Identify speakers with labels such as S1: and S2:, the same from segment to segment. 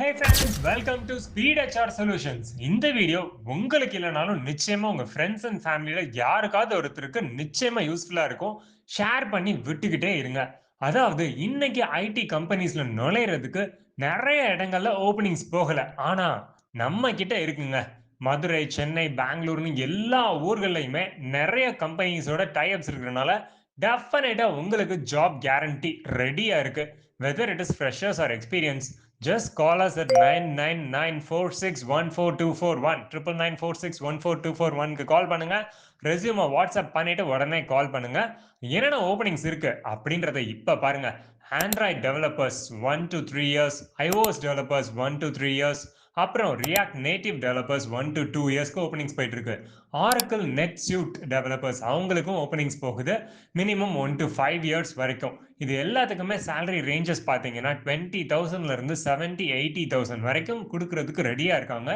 S1: Hey friends, welcome to Speed HR Solutions. இந்த video உங்களுக்கு இல்லைனாலும் நிச்சயமா உங்க ஃப்ரெண்ட்ஸ் அண்ட் ஃபேமிலியில யாருக்காவது ஒருத்தருக்கு நிச்சயமா யூஸ்ஃபுல்லா இருக்கும். ஷேர் பண்ணி விட்டுக்கிட்டே இருங்க. அதாவது இன்னைக்கு ஐடி கம்பெனிஸ்ல நுழையிறதுக்கு நிறைய இடங்கள்ல ஓப்பனிங்ஸ் போகல. ஆனா நம்ம கிட்ட இருக்குங்க. மதுரை, சென்னை, பெங்களூர்னு எல்லா ஊர்கள்லயுமே நிறைய கம்பெனிஸோட டைப்ஸ் இருக்கிறதுனால டெஃபினட்டா உங்களுக்கு ஜாப் கேரண்டி ரெடியா இருக்கு. Whether it is freshers or experience, just call us at 9994614241 999461421 க்கு கால் பண்ணுங்க. ரெஸ்யூமை வாட்ஸ்அப் பண்ணிட்டு உடனே கால் பண்ணுங்க. என்னென்ன ஓப்பனிங்ஸ் இருக்கு அப்படின்றத இப்ப பாருங்க. Android developers 1 to 3 years, iOS developers 1 to 3 years, அப்புறம் ரியாக்ட் நேட்டிவ் டெவலப்பர்ஸ் 1 to 2 இயர்ஸ்க்கு ஓப்பனிங்ஸ் போயிட்டு இருக்கு. ஆரக்கிள் நெட் சூட் டெவலப்பர்ஸ் அவங்களுக்கும் ஓப்பனிங்ஸ் போகுது. மினிமம் 1 to 5 இயர்ஸ் வரைக்கும். இது எல்லாத்துக்குமே சேலரி ரேஞ்சஸ் பார்த்தீங்கன்னா 20,000ல இருந்து 70-80,000 வரைக்கும் கொடுக்கறதுக்கு ரெடியா இருக்காங்க.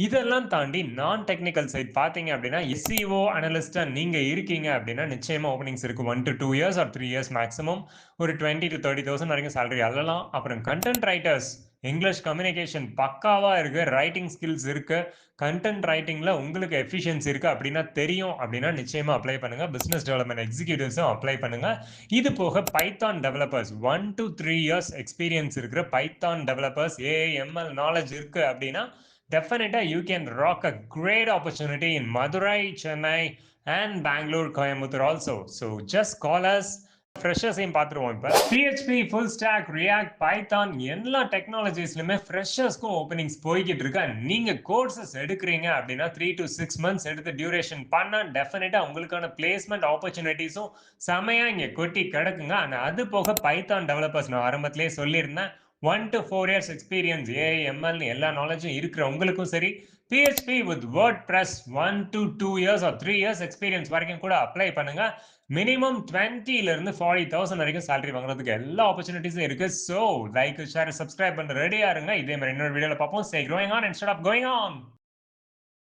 S1: இதெல்லாம் தாண்டி நான் டெக்னிக்கல் சைட் பார்த்தீங்க அப்படின்னா எஸ்சிஓ அனலிஸ்டா நீங்க இருக்கீங்க அப்படின்னா நிச்சயமா ஓப்பனிங்ஸ் இருக்கு. 1 to 2 years or 3 years maximum ஒரு 20 to 30,000 வரைக்கும் சேலரி அள்ளலாம். அப்புறம் கண்டென்ட் ரைட்டர்ஸ் இங்கிலீஷ் கம்யூனிகேஷன் பக்காவா இருக்கு, ரைட்டிங் ஸ்கில்ஸ் இருக்கு, கண்டென்ட் ரைட்டிங்ல உங்களுக்கு எஃபிஷியன்சி இருக்கு அப்படின்னா தெரியும் அப்படின்னா நிச்சயமா அப்ளை பண்ணுங்க. பிசினஸ் டெவலப்மெண்ட் எக்ஸிக்யூட்டிவ்ஸும் அப்ளை பண்ணுங்க. இது போக Python developers 1 to 3 years experience இருக்கிற பைத்தான் டெவலப்பர்ஸ் ஏஐஎம்எல் நாலேஜ் இருக்கு அப்படின்னா definitely you can rock a great opportunity in Madurai, Chennai, and Bangalore, Coimbatore also. So just call us. ஃப்ரெஷர்ஸையும் பார்த்துருவோம். இப்போ PHP, full stack, react, python எல்லா டெக்னாலஜிஸ்லுமே ஃப்ரெஷர்ஸ்க்கும் openings போய்கிட்டு இருக்கு. நீங்க கோர்சஸ் எடுக்கிறீங்க அப்படின்னா 3 to 6 months எடுத்து டியூரேஷன் பண்ணா டெஃபினட்டா உங்களுக்கான பிளேஸ்மெண்ட் ஆப்பர்ச்சுனிட்டிஸும் செமையா இங்க கொட்டி கிடக்குங்க. ஆனால் அது போக பைத்தான் டெவலப்பர்ஸ் நான் ஆரம்பத்திலேயே சொல்லியிருந்தேன் 1 to 4 இயர்ஸ் எக்ஸ்பீரியன்ஸ் ஏஐஎம்எல் எல்லா நாலேஜும் இருக்கிற உங்களுக்கும் சரி, PHP with WordPress 1 to 2 years or 3 years experience வரைக்கும் கூட அப்ளை பண்ணுங்க. மினிமம் 20ல இருந்து 40,000 வரைக்கும் சேலரி வாங்குறதுக்கு எல்லா ஆப்பர்ச்சுனிட்டிஸும் இருக்கு. ஸோ லைக், ஷேர், சப்ஸ்கிரைப் பண்ண ரெடியா இருங்க. இதே மாதிரி இன்னொரு வீடியோல பார்ப்போம். Stay growing on instead of going on.